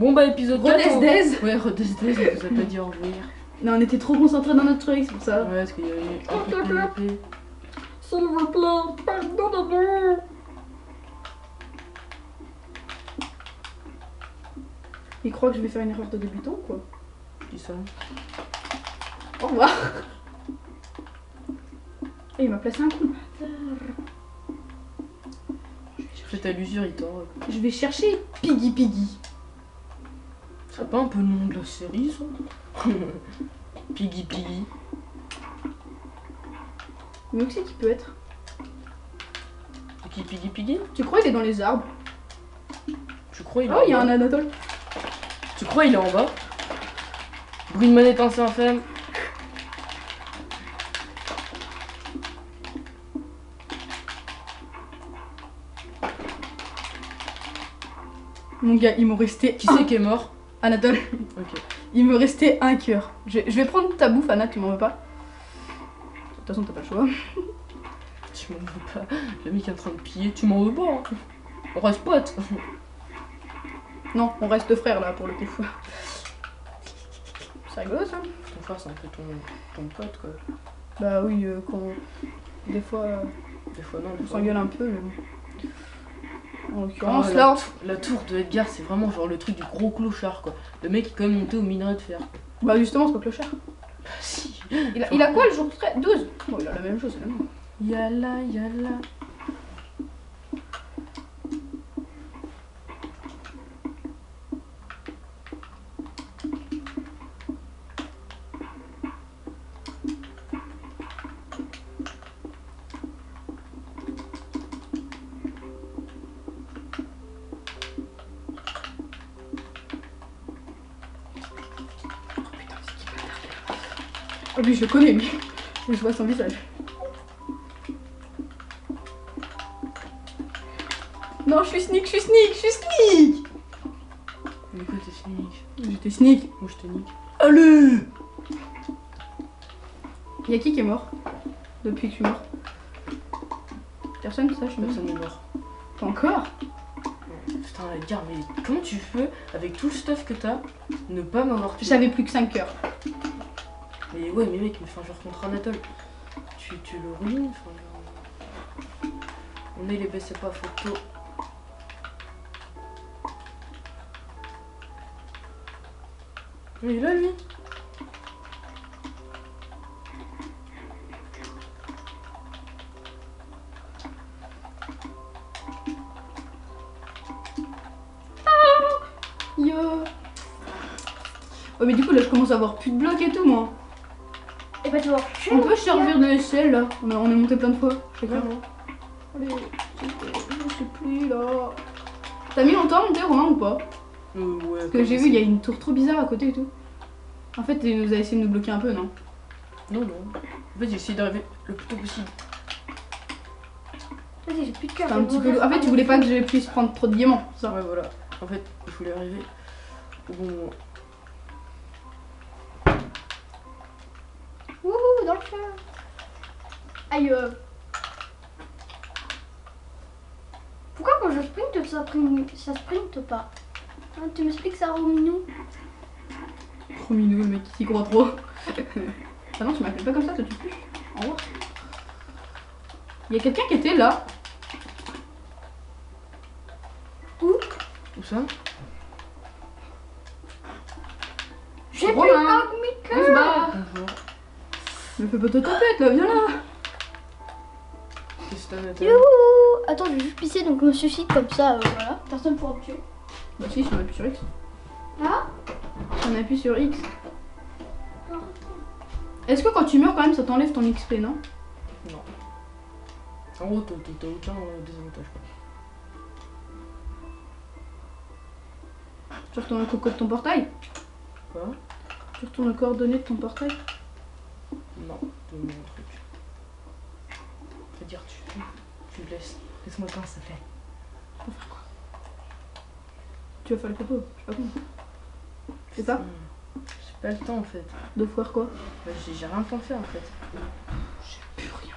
Bon bah épisode 4. Redesdez. Ouais, Redesdez, on vous a pas dit au revoir. Non, on était trop concentrés dans notre truc, c'est pour ça. Ouais, parce qu'il y avait un peu de PVP. S'il vous plaît, pardonnez-moi. Il croit que je vais faire une erreur de débutant, quoi. Qui ça? Au revoir. Et il m'a placé un coup. Faites à l'usure, il t'en. Je vais chercher Piggy Piggy. C'est pas un peu le nom de la série, ça? Piggy Piggy. Mais où c'est qu'il peut être? C'est qui Piggy Piggy? Tu crois il est dans les arbres? Tu crois il est Oh, en il y a bas? un Anatole. Tu crois il est en bas? Bruit de manette infâme. Mon gars, il me restait. Qui c'est qui est mort? Anatole. Ok. Il me restait un cœur. Je vais prendre ta bouffe, Anna, tu m'en veux pas? De toute façon, t'as pas le choix. Tu m'en veux pas. Le mec est en train de piller, tu m'en veux pas. Hein. On reste potes. Non, on reste frères là pour le coup. C'est rigolo ça? Ton frère, c'est un peu ton pote quoi. Bah oui, quand. Des fois, Des fois, non. on Des fois, s'engueule un peu, mais bon. En l'occurrence, Ah, là. la tour de Edgar, c'est vraiment genre le truc du gros clochard quoi. Le mec est quand même monté au minerai de fer. Bah justement, c'est pas clochard. Bah si. Il a quoi le jour 12? Bon, il a la même chose, c'est la même. Yalla, yalla. Oh, lui, je le connais, mais je vois son visage. Non, je suis sneak, je suis sneak, je suis sneak! Mais quoi, t'es sneak? J'étais sneak. Moi je te nique. Allez! Y'a qui est mort? Depuis que je suis mort? Personne, ça, je suis mort. Personne n'est mort. Pas encore? Putain, Edgar, mais comment tu peux, avec tout le stuff que t'as, ne pas m'avoir tué? J'avais plus que 5 cœurs. Mais ouais, mais mec, enfin, genre contre Anatole, tu le ruines, enfin, genre... On est les baissez pas photo. Il est là, lui. Yo! Ouais, mais du coup, là, je commence à avoir plus de blocs et tout, moi. Et bah tu vois, On peut servir de SL, là. On est monté plein de fois. Je sais pas. Vraiment. Allez, je sais plus, là. T'as mis longtemps à monter, Romain, ou pas? Ouais. Parce que j'ai vu, il y a une tour trop bizarre à côté et tout. En fait, il nous a essayé de nous bloquer un peu, non? Non, non. En fait, j'ai essayé d'arriver le plus tôt possible. vas-y, j'ai plus de cœur. C'était un petit peu... En fait, tu voulais pas que je puisse prendre trop de diamants, c'est ça? Ouais, voilà. En fait, il voulait arriver au bon moment. Wouhou, dans le feu. Aïe. Pourquoi quand je sprint, ça sprint pas? Hein, tu m'expliques ça, Romino? Trop mignon, le mec, il croit trop. Ah non, tu m'appelles pas comme ça, toi tu plus. Au revoir. Il y a quelqu'un qui était là. Où? Où ça? J'ai plus Romain. un demi On se barre. Bonjour. Me fais pas ta tapette là, viens là. Qu'est-ce que t'as, Nathan? Youhou. Attends, je vais juste pisser, donc je me suicide comme ça, voilà. Personne pourra me tuer. Bah si, si on appuie sur X. Ah? Si on appuie sur X. Est-ce que quand tu meurs quand même ça t'enlève ton XP, non? Non. En gros, t'as aucun désavantage quoi. Tu retournes le coco de ton portail? Quoi? Tu retournes le coordonnées de ton portail? Non, de mon truc. C'est-à-dire, tu me laisses. Laisse-moi le temps, ça fait. Pour faire quoi? Tu vas faire le coco, je sais pas comment. C'est ça? J'ai pas le temps en fait. De faire quoi? Bah, j'ai rien le temps de faire en fait. J'ai plus rien.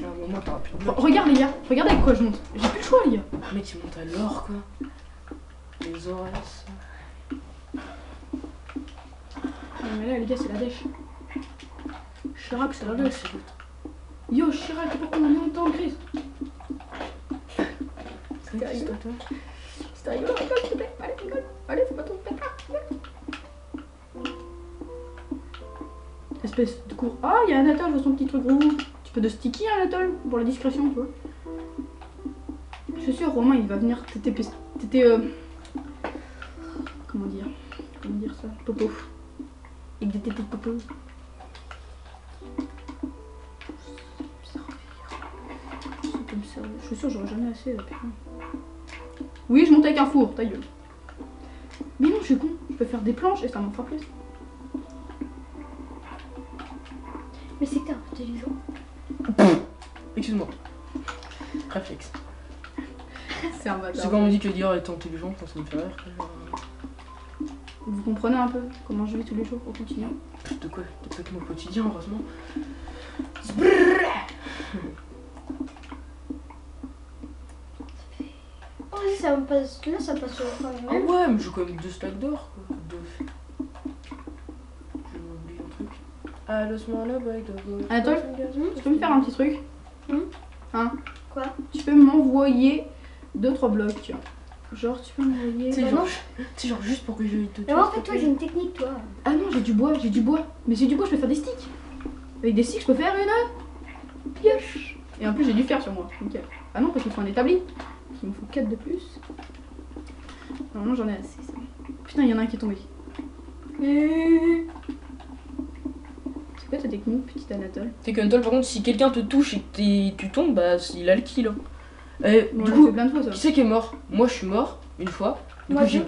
À un moment, t'auras plus de blocs. Regarde les gars, regarde avec quoi je monte. J'ai plus le choix les gars. Mec, il monte à l'or quoi. Mais les oreilles. Non, mais là, les gars, c'est la dèche. Chirac, c'est la dèche. Yo, Chirac, pourquoi on est en temps de crise? C'est rigolo. C'est rigolo, rigole, s'il te plaît. Allez, rigole. Allez, faut pas tomber là. Espèce de cours. Ah, il y a Anatole, je vois son petit truc rouge. Un petit peu de sticky, Anatole, pour la discrétion, tu vois. Je suis sûr, Romain, il va venir comment dire ça? Popo. Et des tétés de popo. Je suis sûr, j'aurai jamais assez. Putain. Oui, je monte avec un four, ta gueule. Mais non, je suis con. Je peux faire des planches et ça m'en fera plus. Mais c'est que t'es intelligent. Excuse-moi. Réflexe. C'est un bâtard. C'est quand on me dit que Dior est intelligent, ça me fait rire. Vous comprenez un peu comment je vis tous les jours au quotidien? De quoi? De pas que mon quotidien, heureusement. Oh, si ça me passe. Là, ça passe sur le fin du Ah même. ouais, mais j'ai quand même 2 stacks d'or, quoi. Je m'oublie un truc. Ah, laisse-moi là, bag de... Anatole, tu peux me faire un petit truc? Hein? Quoi? Tu peux m'envoyer 2-3 blocs, tu vois. Genre, tu peux m'envoyer... Tu sais, Bah genre, non. genre juste pour que je te tue. Mais moi, en s'il fait, te toi, plaît. j'ai une technique, toi. Ah non, j'ai du bois. Mais j'ai du bois, je peux faire des sticks. Avec des sticks, je peux faire une pioche. Et en plus, j'ai du fer sur moi. Nickel. Ah non, parce qu'il faut un établi. Il me faut 4 de plus. Normalement, j'en ai assez. C'est bon. Putain, il y en a un qui est tombé. C'est quoi ta technique, petite Anatole? C'est que Anatole, par contre, si quelqu'un te touche et que tu tombes, bah il a le kill. Hein. Et, Bon, du on l'a coup, fait plein de fois, ça. qui c'est qui est mort? Moi, je suis mort une fois. Du Moi, coup, je-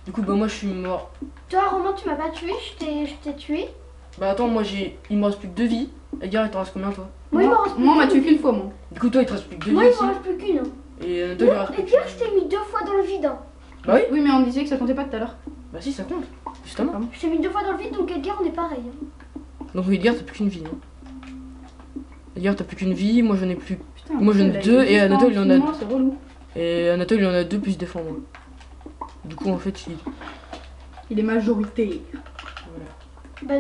du coup, bah moi, je suis mort. Toi, Romain, tu m'as pas tué, je t'ai tué. Bah attends, moi, il me reste plus que 2 vies. Edgar, il t'en reste combien, toi? Moi, il m'en reste plus Moi, on m'a qu'une. tué qu'une fois, moi. Du coup, toi, il te reste plus que 2 Moi, vies il aussi. m'en reste plus qu'une. Et Anatole, il Non, reste et plus dire, que... je t'ai mis 2 fois dans le vide. Hein. Bah oui. Oui, mais on disait que ça comptait pas tout à l'heure. Bah si, ça compte. Justement. Je t'ai mis 2 fois dans le vide, donc Edgar, on est pareil. Hein. Donc Edgar, t'as plus qu'une vie. Hein. Edgar, t'as plus qu'une vie. Moi, j'en ai plus. Putain, Moi, j'en ai là, deux, il et est Anatole, il en a infiniment, c'est relou. Et Anatole, il en a 2 plus défendre. Du coup, en fait, Il est majorité. Voilà.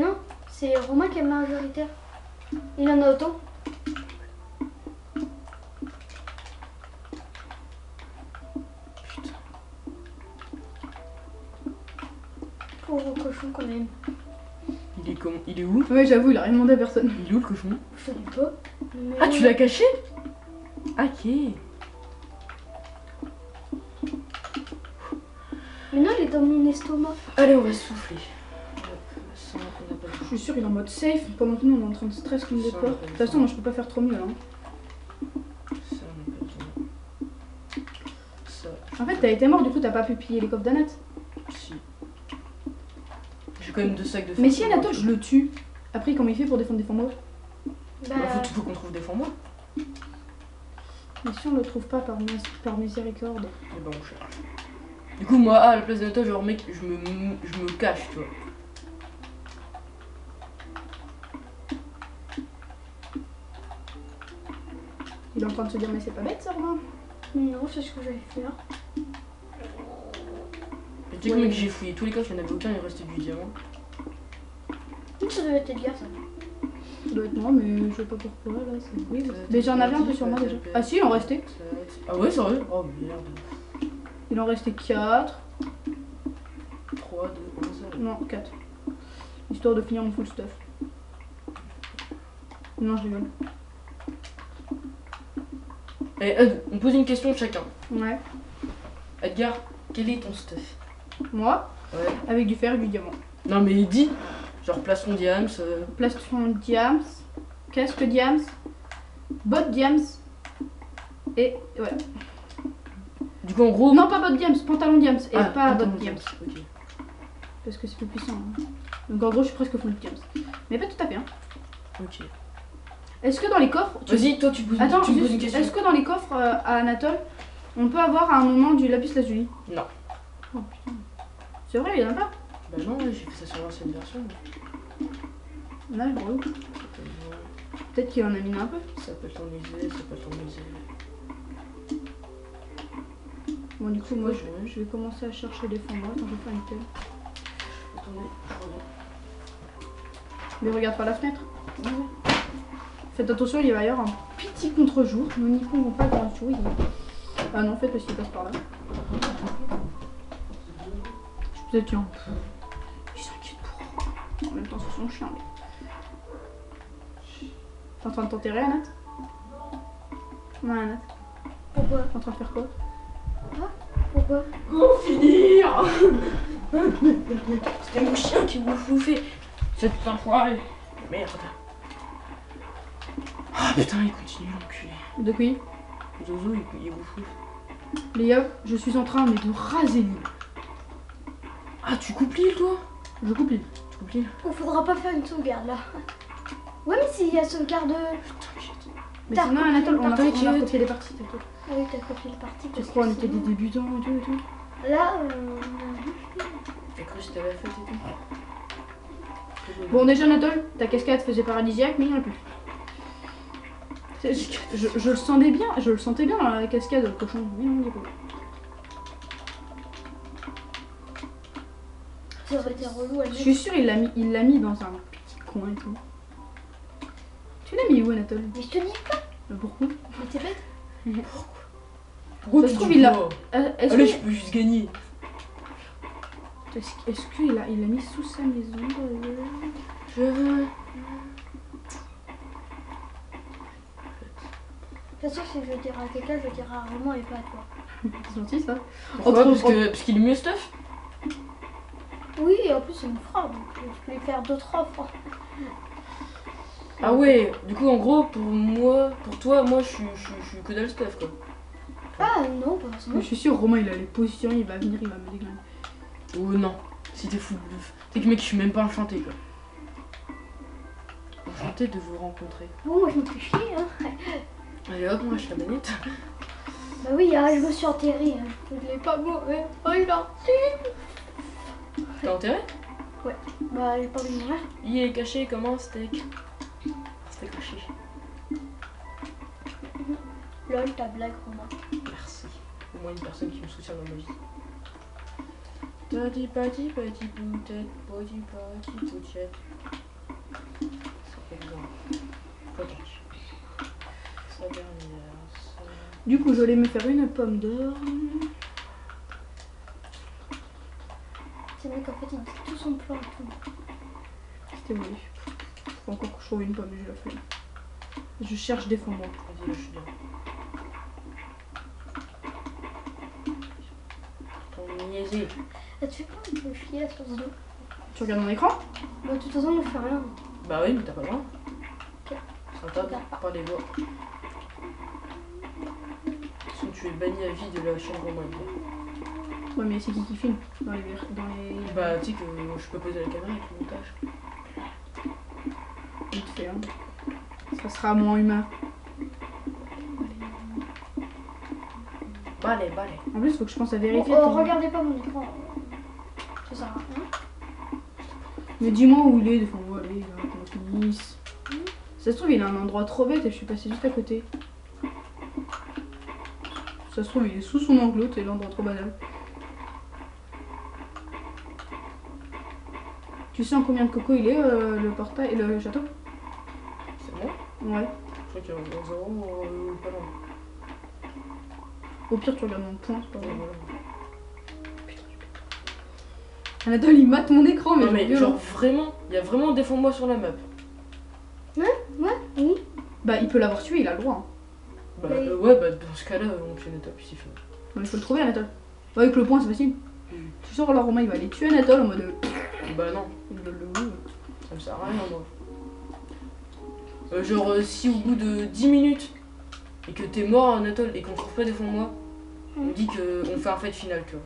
Bah non, c'est Romain qui est majoritaire. Il en a autant. Putain. Pauvre cochon, quand même. Il est où? Ouais, j'avoue, il a rien demandé à personne. Il est où le cochon? Je savais pas. Mais Ah, tu l'as caché? Ok. Mais non, il est dans mon estomac. Allez, on va souffler. Ça, on n'a pas Je suis sûre il est en mode safe pendant que nous on est en train de stress comme des Ça, porcs. De toute façon, moi je peux pas faire trop mieux là. Hein. Ça, on n'a pas besoin. Ça, En fait, t'as été mort, du coup t'as pas pu piller les coffres d'Anat. si. J'ai quand même 2 sacs de fer. Mais si Anatole, je le tue. Après, comment il fait pour défendre des moi? Bah, Bah, faut qu'on trouve des fonds moi. Mais si on le trouve pas par miséricorde. Et ben, on cherche. Du coup, moi, à la place d'Anatole, genre, mec, je me cache, tu vois. Il est en train de se dire, mais c'est pas bête ça, Romain. non, c'est ce que j'allais faire. Et tu sais que, mec, j'ai fouillé tous les coffres, il n'y en avait aucun, il restait du diamant. Ça devait être Edgar, ça. Ça doit être moi, mais je sais pas pourquoi là. Oui, mais j'en avais un peu sur moi déjà. Ah si, il en restait. Ah ouais, sérieux? Oh merde. Il en restait 4. 3, 2, 1, 0. Non, 4. Histoire de finir mon full stuff. Non, je rigole. Et on pose une question chacun. Ouais. Edgar, quel est ton stuff? Moi, Ouais. avec du fer et du diamant. Non mais dis, genre plastron diams. Plastron diams, casque diams, bottes diams, et voilà. Du coup en gros. Non, pas bottes diams, pantalon diams, et pas attends, bottes diams. Ok. Parce que c'est plus puissant. Hein. Donc en gros, je suis presque full diams. Mais pas tout à fait. Hein. Ok. Est-ce que dans les coffres... Vas-y, toi tu poses Attends, tu me poses juste, une question. est-ce que dans les coffres à Anatole, on peut avoir à un moment du lapis lazuli? Non. Oh putain. C'est vrai, il y en a pas? Bah non, ouais, j'ai fait ça sur l'ancienne version. Là, relou. Peut-être qu'il en a mis un peu. Ça peut t'ennuyer, ça peut t'ennuyer. Bon, du coup, moi, je vais commencer à chercher des fonds morts. Attends, je vais faire une telle. Attendez, je reviens. Mais regarde pas la fenêtre. Faites attention, il va y avoir un petit contre-jour. Nos nippons vont pas grand jour. Ah non, en fait, parce qu'il passe par là. Peut-être tiens. Ils s'inquiètent pour. En même temps, c'est son chien. Mais... T'es en train de t'enterrer, Anat? Ouais, Anat. Pourquoi? T'es en train de faire quoi? Pourquoi? Comment finir? C'était mon chien qui vous bouffait. Cette enfoirée. Merde. Ah putain, il continue l'enculé. De qui? Zozo, il vous fout. Les gars, je suis en train mais de raser l'île. Ah, tu coupes l'île, toi? Je coupe l'île. Tu coupes l'île? On faudra pas faire une sauvegarde là. Ouais, mais s'il y a sauvegarde. T'inquiète. Mais T'as sinon, recopié Anatole, le on a parti. copié les parties, t'inquiète. Ah oui, t'as copié le parti. Tu parce crois, que on était des sinon- débutants et tout et tout. Là, T'as cru que c'était la fête et tout? Bon, déjà, Anatole, ta cascade faisait paradisiaque, mais il n'y en a plus. Je le sentais bien, dans la cascade, le cochon. Mais non, il y a pas. ça aurait été relou à Je suis sûre, il l'a mis dans un petit coin et tout. Tu l'as mis où, Anatole? Mais je te dis pas, Pourquoi? mais t'es bête. Pourquoi Ça tu se trouve, dis il l'a- pas? Est-ce Allez, que- je peux juste gagner. est-ce qu'il l'a mis sous sa maison? Je veux. De toute façon, si je dirai à quelqu'un, je dirai à Romain et pas à toi. C'est gentil ça. Pourquoi? Parce qu'il est mieux stuff? Oui, et en plus, c'est une frappe, donc je peux lui faire d'autres offres. Ah ouais, du coup, en gros, pour toi, moi, je suis que dalle stuff, quoi. Ah non, pas forcément. Je suis sûre, Romain il a les positions, il va venir, il va me déglinguer. Oh non, si t'es fou de bluff. T'es que mec, je suis même pas enchanté, quoi. Enchanté de vous rencontrer. Bon, moi, je me fais chier, hein. Allez hop, moi, je la manette. Bah oui, hein, je me suis enterrée. Hein. Je l'ai pas mourir. Oh, il a... T'es enterré? Bah, j'ai pas envie de mourir. Il est caché comme un steak. Steak caché. Lol, ta blague, Romain. Merci. Au moins une personne qui me soutient dans ma vie. Petit petit petit poutette, petit petit poutette. Ça fait bien. Potage. Sa dernière. Du coup, j'allais me faire une pomme d'or. C'est vrai qu'en fait, il dit tout son plan et tout. C'était mauvais. Faut encore que je trouve une pomme, j'ai la flemme. Je cherche des fonds, moi. Vas-y, là, je suis bien. Ton niaisé. Ça te fait pas un peu chier à sur ce dos? Tu regardes mon écran? Bah, de toute façon, on fait rien. Bah oui, mais t'as pas le droit. Ok. Sympa, pas les voix. De toute façon, tu es banni à vie de la chambre au moins. Ouais, mais c'est qui filme dans les... Bah, tu sais que je peux poser la caméra avec le montage. Vite fait, hein. Ça sera moins humain. Balai. En plus, faut que je pense à Oh, vérifier. regardez pas mon écran. Ça sert à rien. Mais dis-moi où il est, défends-moi, allez, qu'on finisse. Ça se trouve, il a un endroit trop bête et je suis passée juste à côté. Ça se trouve, il est sous son enclos, c'est l'endroit trop banal. Tu sais en combien de coco il est, le portail et le château? C'est bon? Ouais. Je crois qu'il y a un zéro pas loin. Au pire, tu regardes mon point, c'est pas Ouais, grave. voilà. Anatole, il mate mon écran, mais, Non, mais violent. genre vraiment, il y a vraiment des fonds de moi sur la map. Oui. Bah, il peut l'avoir tué, il a le droit. Hein. Bah Oui. ouais, bah dans ce cas-là, on fait une étape ici. Non, mais il faut le trouver, Anatole. Ouais, avec le point, c'est facile. Tu sors là, Romain, il va aller tuer Anatole en mode. Bah non, Il veut le ça me sert à rien moi. Genre si au bout de 10 minutes et que t'es mort Anatole et qu'on trouve pas des fonds de moi, on dit qu'on fait un fight final, tu vois.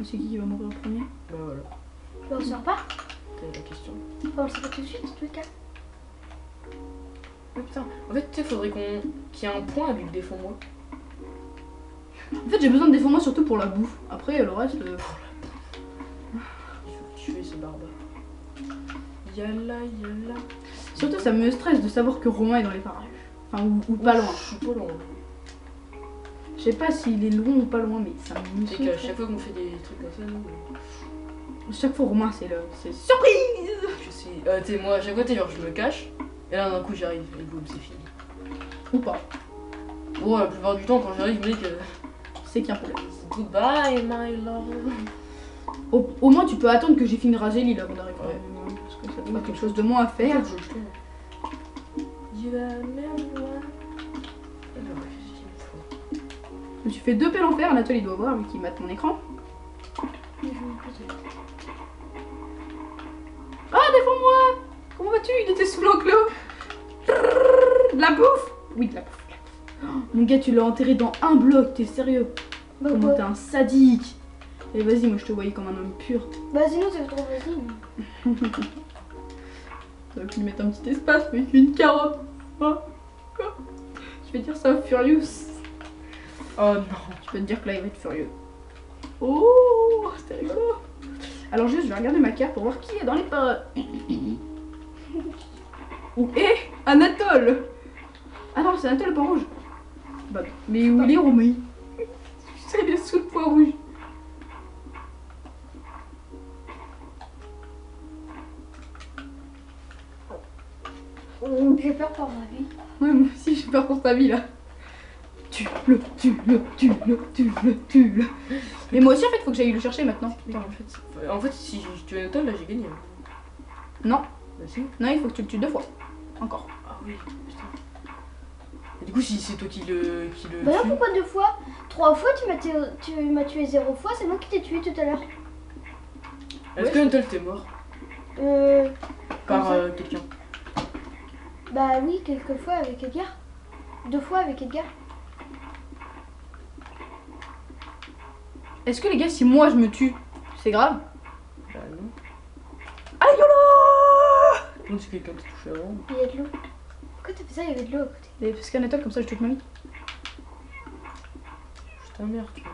C'est qui va mourir en premier? Bah voilà, Bah, on sort pas. t'as la question. Enfin, on le sait pas tout de suite, en tout cas. Oh putain, en fait tu sais, faudrait qu'il y ait un point avec des fonds de moi. En fait, j'ai besoin de défendre moi surtout pour la bouffe. Après, le reste. Il faut tuer ce barbare. Yalla. Surtout, ça me stresse de savoir que Romain est dans les parages. Enfin, ou pas loin. Je suis pas loin. Je sais pas s'il est loin ou pas loin, mais ça me C'est qu'à chaque fois qu'on fait des trucs comme ça, nous. Chaque fois, Romain, c'est surprise. Je sais. Tu sais, moi, à chaque fois, genre, je me cache. Et là, d'un coup, j'arrive. Et boum, c'est fini. Ou pas. Bon, la plupart du temps, quand j'arrive, mec. C'est qu'il y a un problème. Goodbye, my love. Au moins, tu peux attendre que j'ai fini de raser l'île avant d'arriver. Ouais. Parce que ça te fait quelque chose de moins à faire. Je le tourne. You are me. Je me suis fait 2 pelles en fer. Anatole, il doit voir, vu qu'il mate mon écran. Ah, défends-moi! Comment vas-tu? Il était sous l'enclos. De la bouffe? Oui, de la bouffe. Oh, mon gars, tu l'as enterré dans un bloc, t'es sérieux? Bah, Comment quoi? t'es un sadique? Et vas-y, moi je te voyais comme un homme pur. Bah sinon c'est trop facile. T'aurais pu lui mettre un petit espace, mais une carotte. Hein? Quoi? Je vais dire ça à Furious. Oh non. Je peux te dire que là il va être furieux. Oh, c'était rigolo. Alors juste, je vais regarder ma carte pour voir qui est dans les paroles. Où est Anatole? Ah non, c'est Anatole le point rouge. Bah, mais où il est Romain? C'est il est sous le point rouge. J'ai peur pour ma vie. Ouais, moi aussi j'ai peur pour ta vie là. Tue-le. Mais moi aussi en fait, faut que j'aille le chercher maintenant. En fait, si je tue Anatole, là, j'ai gagné. Non, Bah si. non, il faut que tu le tues 2 fois. Encore. Ah oui, putain. Et du coup, si c'est toi qui le Bah là tue. pourquoi 2 fois? 3 fois tu m'as tué 0 fois, c'est moi qui t'ai tué tout à l'heure. Est-ce que Anatole t'es mort Comme par ça. quelqu'un? Bah oui, quelques fois avec Edgar. 2 fois avec Edgar. Est-ce que les gars, si moi je me tue, c'est grave? Bah non. Aïe là! Comme si quelqu'un t'a touché avant. Il y a de l'eau. Pourquoi t'as fait ça? Il y avait de l'eau à côté. Et parce qu'Anatole, comme ça je tue toute ma vie. Je t'emmerde, tu vois.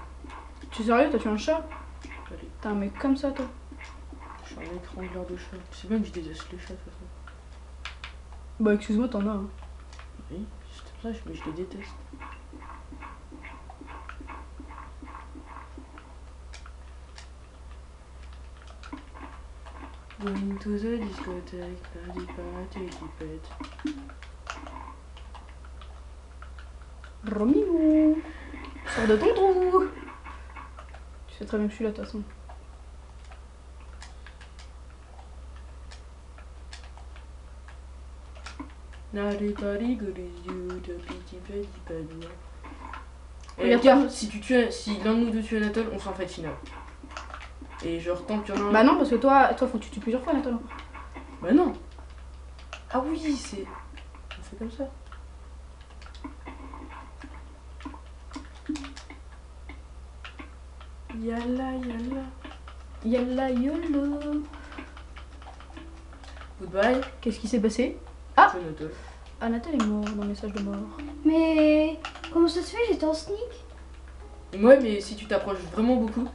Tu es sérieux? T'as tué un chat? Allez, T'es un mec comme ça toi? je suis un étrangleur de chat. C'est bien que je déteste les chats de toute façon. Bah excuse-moi, t'en as hein. Oui, c'est pour ça, mais je les déteste. Going to the discothèque, party qui pète. Romilou, sors de ton trou. Tu sais très bien que je suis là de toute façon. Et Regarde, regarde, si l'un de nous deux tue Anatole, on s'en fait finale. Et genre tant qu'il y en a un. Bah non, parce que toi faut que tu tues plusieurs fois Anatole. Bah non. Ah oui, c'est. On fait comme ça. Yalla yalla. Yalla yolo. Goodbye. Qu'est-ce qui s'est passé? Ah, Je Anatole. Anatole est mort dans le message de mort. Mais comment ça se fait? J'étais en sneak. Ouais, mais si tu t'approches vraiment beaucoup,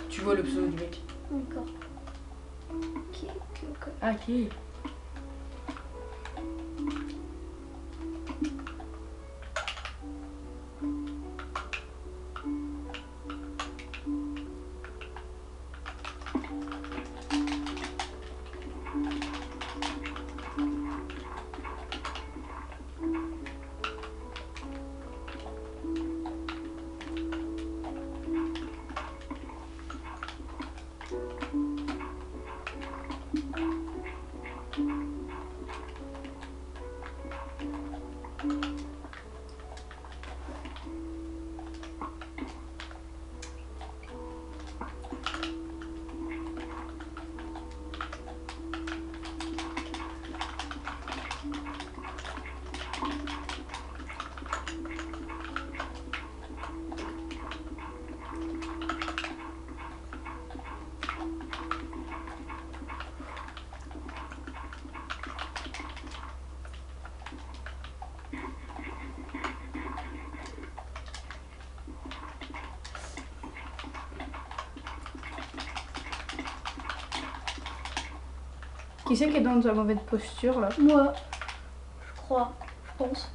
tu vois le pseudo du mec. D'accord. Ok. Ah, ok. Qui c'est qui est dans sa mauvaise posture là? Moi, je crois. Je pense.